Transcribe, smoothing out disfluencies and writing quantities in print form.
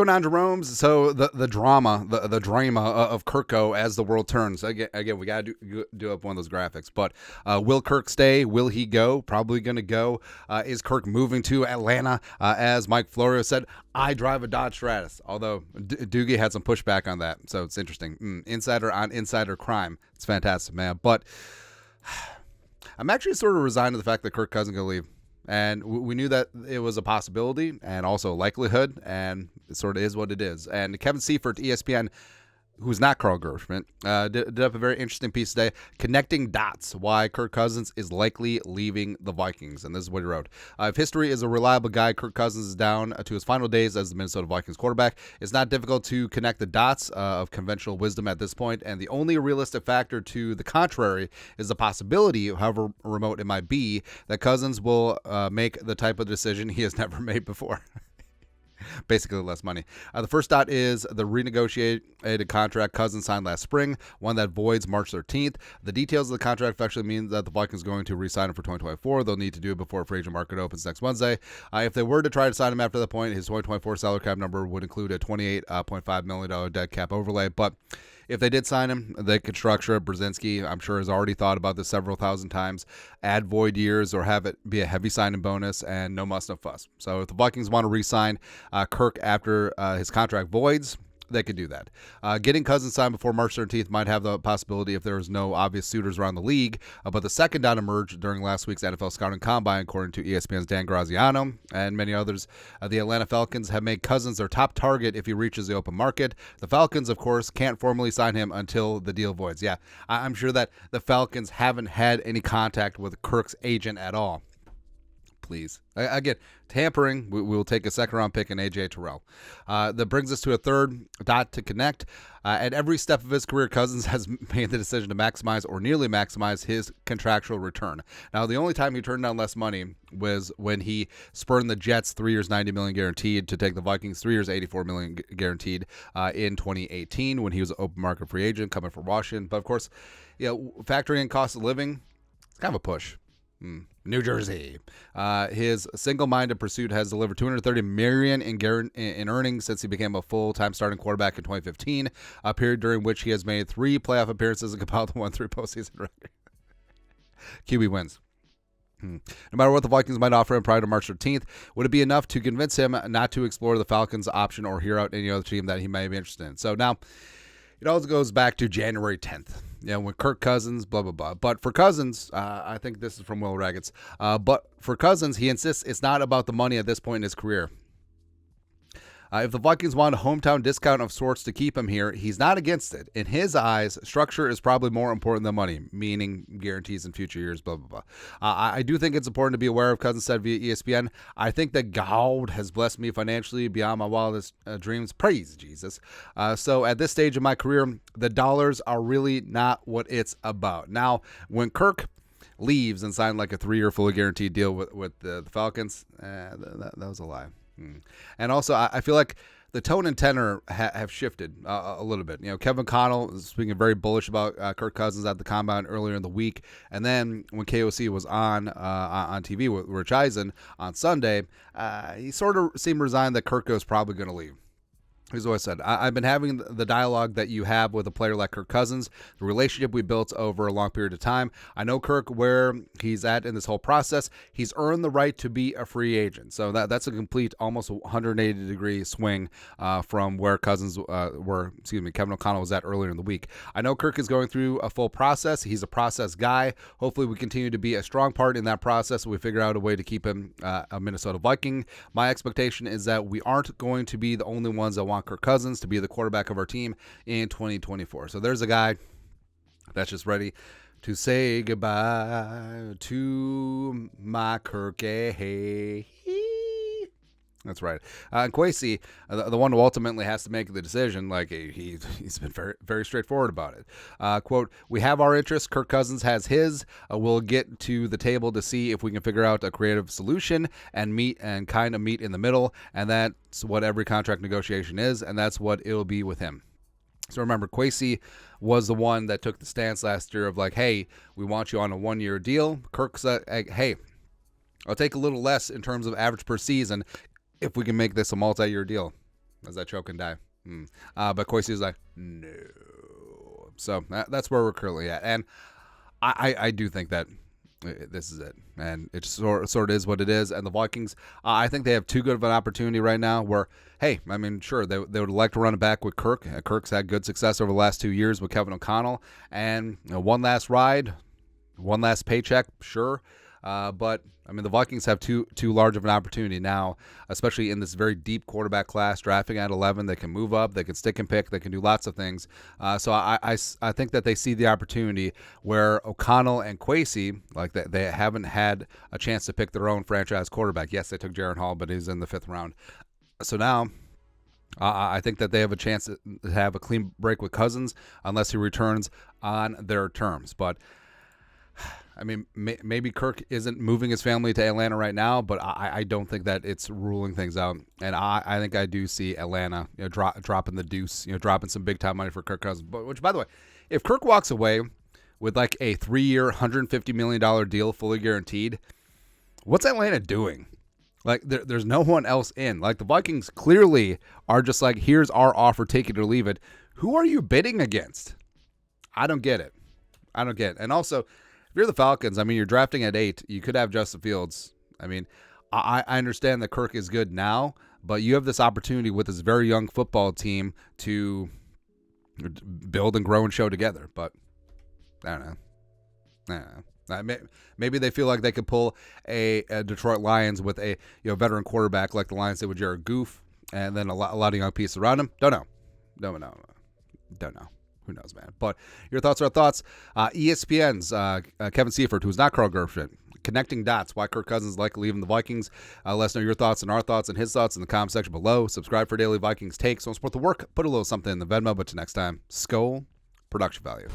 going on, Jerome? So the drama of Kirko as the world turns. Again, we got to do up one of those graphics. But will Kirk stay? Will he go? Probably going to go. Is Kirk moving to Atlanta? As Mike Florio said, I drive a Dodge Stratus. Although Doogie had some pushback on that, so it's interesting. Insider on insider crime. It's fantastic, man. But I'm actually sort of resigned to the fact that Kirk Cousins going to leave. And we knew that it was a possibility and also a likelihood, and it sort of is what it is. And Kevin Seifert, ESPN, who's not Carl Gershman, did up a very interesting piece today, connecting dots why Kirk Cousins is likely leaving the Vikings. And this is what he wrote. If history is a reliable guide, Kirk Cousins is down to his final days as the Minnesota Vikings quarterback. It's not difficult to connect the dots of conventional wisdom at this point, and the only realistic factor to the contrary is the possibility, however remote it might be, that Cousins will make the type of decision he has never made before. Basically less money. The first dot is the renegotiated contract Cousins signed last spring, one that voids March 13th. The details of the contract actually mean that the Vikings are going to re-sign him for 2024. They'll need to do it before free agent market opens next Wednesday. If they were to try to sign him after that point, his 2024 salary cap number would include a $28.5 million dead cap overlay. But if they did sign him, they could structure it. Brzezinski, I'm sure, has already thought about this several thousand times. Add void years or have it be a heavy signing bonus and no muss, no fuss. So if the Vikings want to re-sign Kirk after his contract voids, they could do that. Getting Cousins signed before March 13th might have the possibility if there is no obvious suitors around the league, but the second dot emerged during last week's NFL Scouting Combine, according to ESPN's Dan Graziano and many others. The Atlanta Falcons have made Cousins their top target if he reaches the open market. The Falcons, of course, can't formally sign him until the deal voids. Yeah, I'm sure that the Falcons haven't had any contact with Kirk's agent at all. Please. Again, tampering, we will take a second-round pick in A.J. Terrell. That brings us to a third dot to connect. At every step of his career, Cousins has made the decision to maximize or nearly maximize his contractual return. Now, the only time he turned down less money was when he spurned the Jets 3 years, $90 million guaranteed to take the Vikings 3 years, $84 million guaranteed in 2018 when he was an open market free agent coming from Washington. But, of course, factoring in cost of living, it's kind of a push. New Jersey. His single-minded pursuit has delivered $230 million in earnings since he became a full-time starting quarterback in 2015, a period during which he has made 3 playoff appearances and compiled 1-3 postseason record. QB wins. No matter what the Vikings might offer him prior to March 13th, would it be enough to convince him not to explore the Falcons option or hear out any other team that he may be interested in? So now, it all goes back to January 10th. When Kirk Cousins, blah, blah, blah. But for Cousins, I think this is from Will Raggets, but for Cousins, he insists it's not about the money at this point in his career. If the Vikings want a hometown discount of sorts to keep him here, he's not against it. In his eyes, structure is probably more important than money, meaning guarantees in future years, blah, blah, blah. I do think it's important to be aware of, Cousins said via ESPN, I think that God has blessed me financially beyond my wildest dreams. Praise Jesus. So at this stage of my career, the dollars are really not what it's about. Now, when Kirk leaves and signed like a 3-year fully guaranteed deal with the Falcons, that was a lie. And also, I feel like the tone and tenor have shifted a little bit. Kevin Connell is speaking very bullish about Kirk Cousins at the Combine earlier in the week. And then when KOC was on TV with Rich Eisen on Sunday, he sort of seemed resigned that Kirk was probably going to leave. Here's what I said. I've been having the dialogue that you have with a player like Kirk Cousins, the relationship we built over a long period of time. I know Kirk where he's at in this whole process. He's earned the right to be a free agent. So that's a complete almost 180-degree swing from where Kevin O'Connell was at earlier in the week. I know Kirk is going through a full process. He's a process guy. Hopefully we continue to be a strong part in that process. We figure out a way to keep him a Minnesota Viking. My expectation is that we aren't going to be the only ones that want Kirk Cousins to be the quarterback of our team in 2024. So there's a guy that's just ready to say goodbye to my Kirky. That's right. And Kwesi, the one who ultimately has to make the decision, like he's been very, very straightforward about it. Quote, we have our interests. Kirk Cousins has his. We'll get to the table to see if we can figure out a creative solution and meet in the middle. And that's what every contract negotiation is. And that's what it'll be with him. So remember, Kwesi was the one that took the stance last year of like, hey, we want you on a 1-year deal. Kirk said, hey, I'll take a little less in terms of average per season if we can make this a multi-year deal. Does that choke and die? But Kwesi is like, no. So that's where we're currently at. And I do think that this is it. And it sort of is what it is. And the Vikings, I think they have too good of an opportunity right now where, hey, I mean, sure, they would like to run it back with Kirk. Kirk's had good success over the last 2 years with Kevin O'Connell. And one last ride, one last paycheck, sure. But I mean, the Vikings have too large of an opportunity now, especially in this very deep quarterback class. Drafting at 11, they can move up, they can stick and pick, they can do lots of things. So I think that they see the opportunity where O'Connell and Kwesi, like they haven't had a chance to pick their own franchise quarterback. Yes, they took Jaren Hall, but he's in the 5th round. So now I think that they have a chance to have a clean break with Cousins unless he returns on their terms. But I mean, maybe Kirk isn't moving his family to Atlanta right now, but I don't think that it's ruling things out. And I think I do see Atlanta, dropping the deuce, dropping some big time money for Kirk Cousins. But which, by the way, if Kirk walks away with like a 3-year, $150 million deal, fully guaranteed, what's Atlanta doing? Like, there's no one else in. Like, the Vikings clearly are just like, here's our offer, take it or leave it. Who are you bidding against? I don't get it. And also, if you're the Falcons, I mean, you're drafting at 8. You could have Justin Fields. I mean, I understand that Kirk is good now, but you have this opportunity with this very young football team to build and grow and show together. But I don't know. Maybe they feel like they could pull a Detroit Lions with a veteran quarterback like the Lions did with Jared Goff, and then a lot of young pieces around him. Don't know. Who knows, man? But your thoughts are thoughts. ESPN's Kevin Seifert, who's not Carl Gershon, connecting dots. Why Kirk Cousins is likely leaving the Vikings. Let us know your thoughts and our thoughts and his thoughts in the comment section below. Subscribe for daily Vikings takes. Don't support the work. Put a little something in the Venmo. But till next time, Skol, production value.